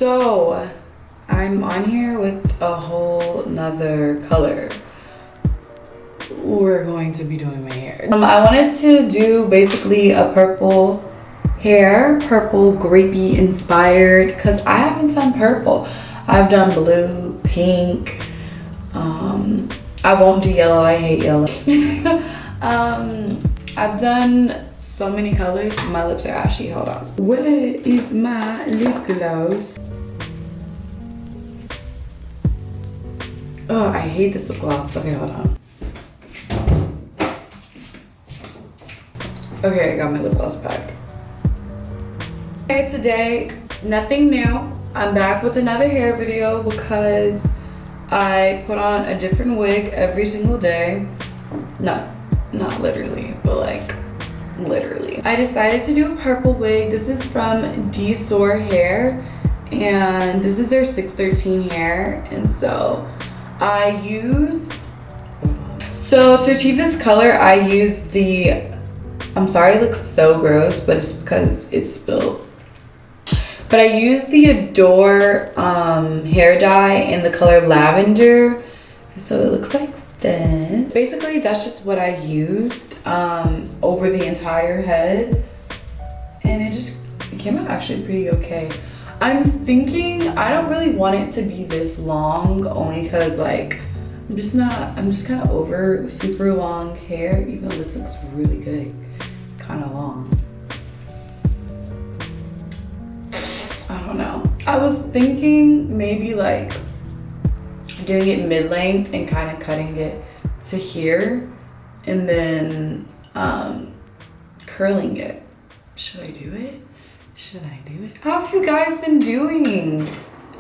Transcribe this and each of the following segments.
So I'm on here with a whole nother color. We're going to be doing my hair. I wanted to do basically a purple hair, purple grapey inspired, because I haven't done purple. I've done blue, pink. I won't do yellow, I hate yellow. I've done so many colors. My lips are ashy, hold on. Where is my lip gloss? Oh, I hate this lip gloss. Okay, hold on. Okay, I got my lip gloss back. Okay, today, nothing new. I'm back with another hair video because I put on a different wig every single day. No, not literally, but like literally. I decided to do a purple wig. This is from D Soar Hair, and this is their 613 hair. And so to achieve this color, I used the, I'm sorry it looks so gross, but it's because it's spilled. But I used the Adore hair dye in the color Lavender. So it looks like this. Basically, that's just what I used over the entire head. And it came out actually pretty okay. I'm thinking I don't really want it to be this long, only because like I'm just kind of over super long hair, even though this looks really good, kind of long. I don't know. I was thinking maybe like doing it mid-length and kind of cutting it to here and then curling it. Should I do it? Should I do it? How have you guys been doing?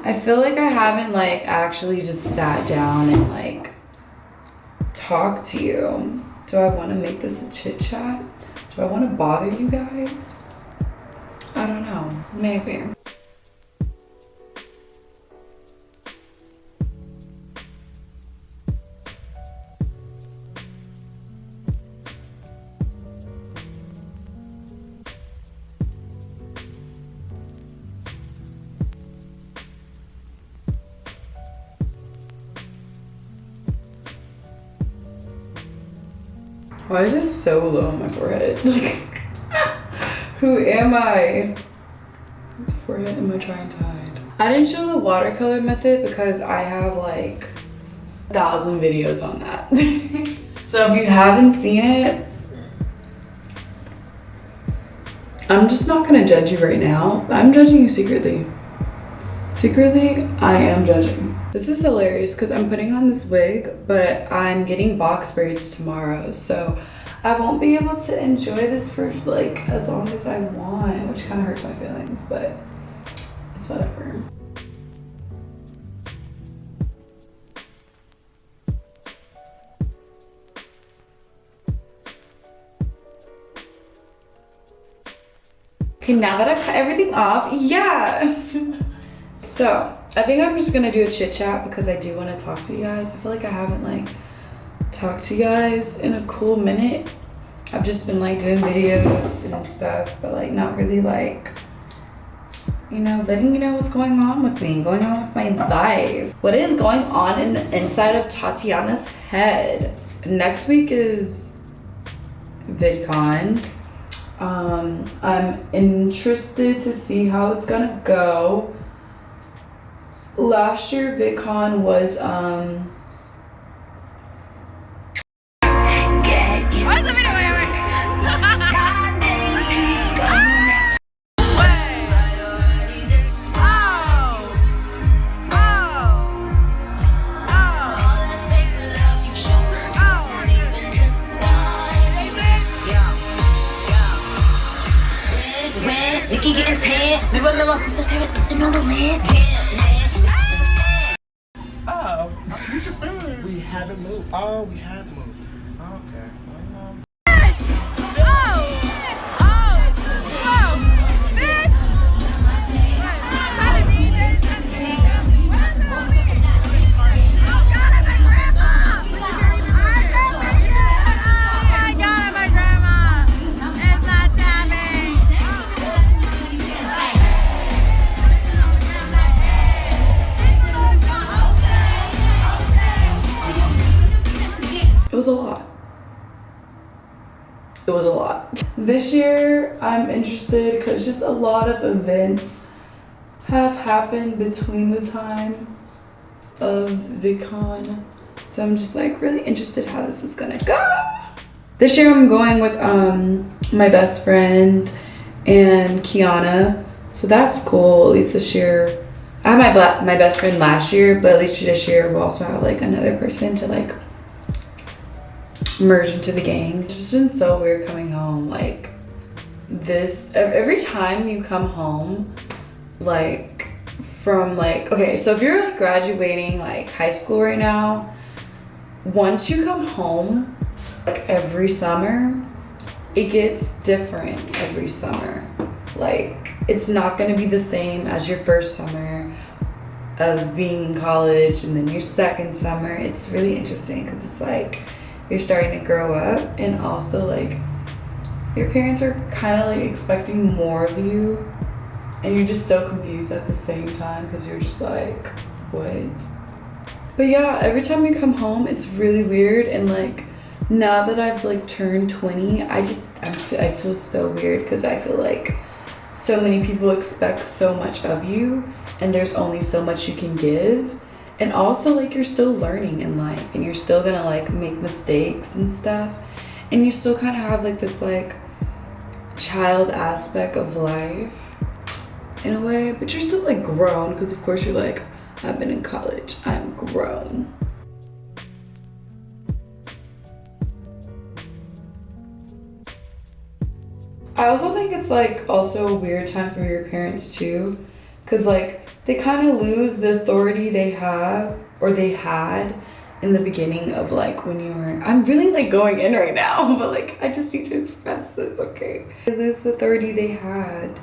I feel like I haven't like actually just sat down and like talked to you. Do I want to make this a chit chat? Do I want to bother you guys? I don't know. Maybe. Why is this so low on my forehead? Like, who am I? What forehead am I trying to hide? I didn't show the watercolor method because I have like 1,000 videos on that. So if you haven't seen it, I'm just not gonna judge you right now. I'm judging you secretly. Secretly, I am judging. This is hilarious because I'm putting on this wig, but I'm getting box braids tomorrow. So I won't be able to enjoy this for like as long as I want, which kind of hurts my feelings, but it's whatever. Okay, now that I've cut everything off, yeah. So I think I'm just gonna do a chit chat because I do want to talk to you guys. I feel like I haven't like talked to you guys in a cool minute. I've just been like doing videos and stuff, but like not really like, you know, letting you know what's going on with me, going on with my life. What is going on in the inside of Tatyana's head? Next week is VidCon. I'm interested to see how it's gonna go. Last year VidCon was we haven't moved. Oh, we have moved. Okay. This year I'm interested because just a lot of events have happened between the time of VidCon. So I'm just like really interested how this is gonna go. This year I'm going with my best friend and Kiana. So that's cool. At least this year. I had my best friend last year, but at least this year we'll also have like another person to like merge into the gang. It's just been so weird coming home. Like this, every time you come home, like from like, okay, so if you're like graduating like high school right now, once you come home, like every summer, it gets different every summer. Like it's not gonna be the same as your first summer of being in college and then your second summer. It's really interesting because it's like you're starting to grow up and also like your parents are kind of like expecting more of you and you're just so confused at the same time because you're just like, what? But yeah, every time you come home, it's really weird. And like now that I've like turned 20, I feel so weird because I feel like so many people expect so much of you and there's only so much you can give. And also like you're still learning in life and you're still gonna like make mistakes and stuff. And you still kind of have like this like child aspect of life in a way, but you're still like grown because of course you're like, I've been in college, I'm grown. I also think it's like also a weird time for your parents too, because like they kind of lose the authority they have or they had in the beginning of like when you were, I'm really like going in right now, but like I just need to express this, okay? They lose the authority they had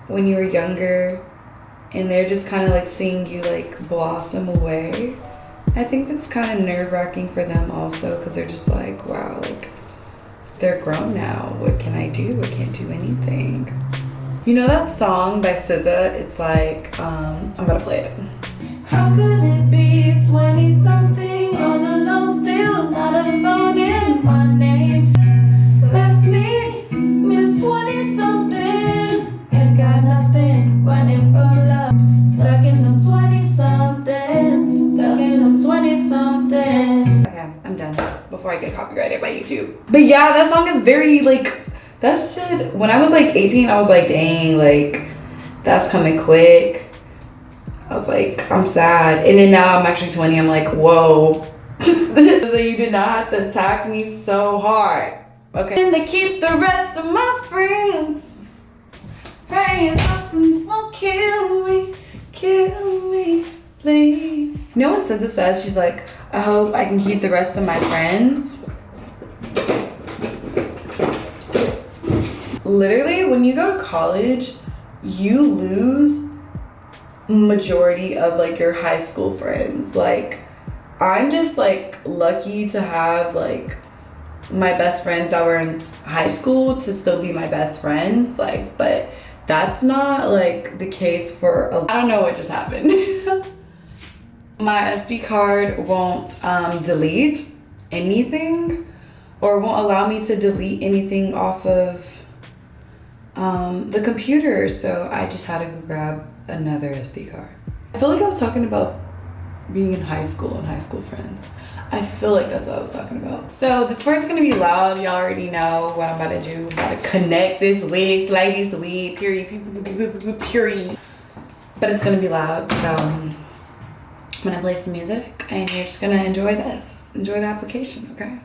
when you were younger and they're just kind of like seeing you like blossom away. I think that's kind of nerve-wracking for them also because they're just like, wow, like they're grown now. What can I do? I can't do anything. You know that song by SZA? It's like, I'm about to play it. How could it be 20-something all alone still not a phone in my name? That's me, Miss 20-something. Ain't got nothing running from love. Stuck in them 20-something. Stuck in them 20-something. Okay, I'm done before I get copyrighted by YouTube. But yeah, that song is very like, that shit, when I was like 18, I was like, dang, like, that's coming quick. I was like, I'm sad. And then now I'm actually 20, I'm like, whoa. So you did not have to attack me so hard. Okay. And to keep the rest of my friends, praying something won't kill me, please. You know what SZA says? She's like, I hope I can keep the rest of my friends. Literally, when you go to college, you lose majority of like your high school friends. Like, I'm just like lucky to have like my best friends that were in high school to still be my best friends. Like, but that's not like the case for I don't know what just happened. My SD card won't delete anything or won't allow me to delete anything off of the computer, so I just had to go grab another SD card. I feel like I was talking about being in high school and high school friends. I feel like that's what I was talking about. So this part's gonna be loud. Y'all already know what I'm about to do. I'm about to connect this wig, slide this wig, period. But it's gonna be loud, so I'm gonna play some music and you're just gonna enjoy this. Enjoy the application, okay?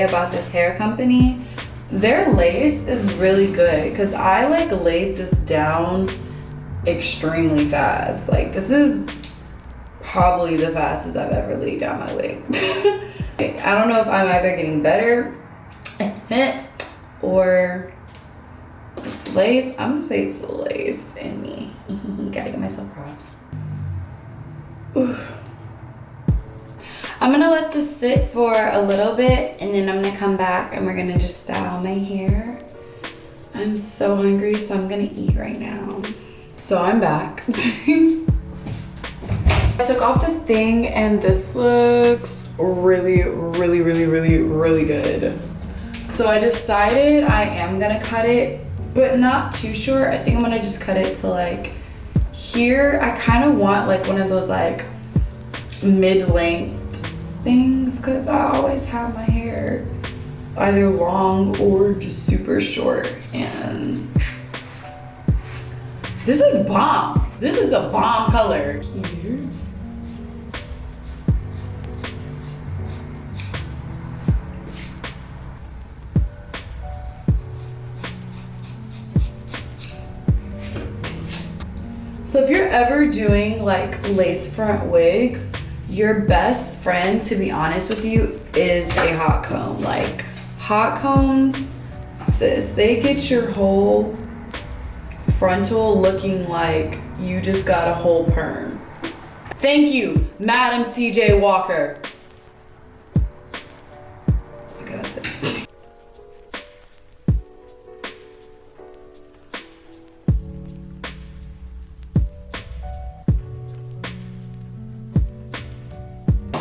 say about this hair company, their lace is really good because I like laid this down extremely fast. Like this is probably the fastest I've ever laid down my wig. I don't know if I'm either getting better or this lace. I'm gonna say it's the lace in me. Gotta give myself props. I'm gonna let this sit for a little bit and then I'm gonna come back and we're gonna just style my hair. I'm so hungry, so I'm gonna eat right now. So I'm back. I took off the thing and this looks really, really, really, really, really good. So I decided I am gonna cut it, but not too short. I think I'm gonna just cut it to like here. I kind of want like one of those like mid-length things because I always have my hair either long or just super short, and this is bomb. This is a bomb color. Here. So if you're ever doing like lace front wigs, your best friend, to be honest with you, is a hot comb. Like hot combs, sis, they get your whole frontal looking like you just got a whole perm. Thank you, Madam CJ Walker. Okay, that's it.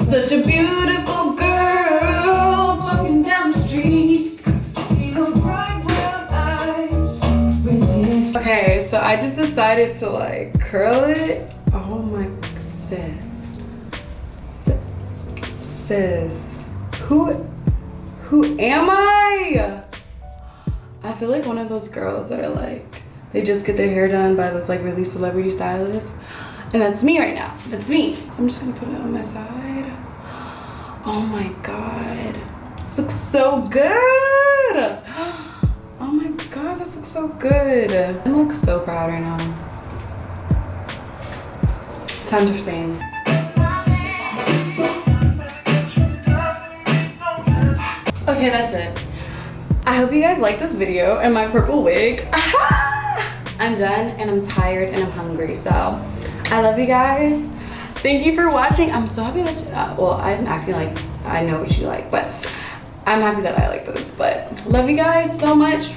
Such a beautiful girl walking down the street. See those bright brown eyes. Okay, so I just decided to like curl it. Oh my sis. Sis. Who am I? I feel like one of those girls that are like, they just get their hair done by those like really celebrity stylists. And that's me right now. That's me. I'm just gonna put it on my side. Oh my God. This looks so good. Oh my God, this looks so good. I'm like so proud right now. Time to sing. Okay, that's it. I hope you guys like this video and my purple wig. I'm done and I'm tired and I'm hungry, so I love you guys. Thank you for watching. I'm so happy that well, I'm acting like I know what you like, but I'm happy that I like this. But love you guys so much.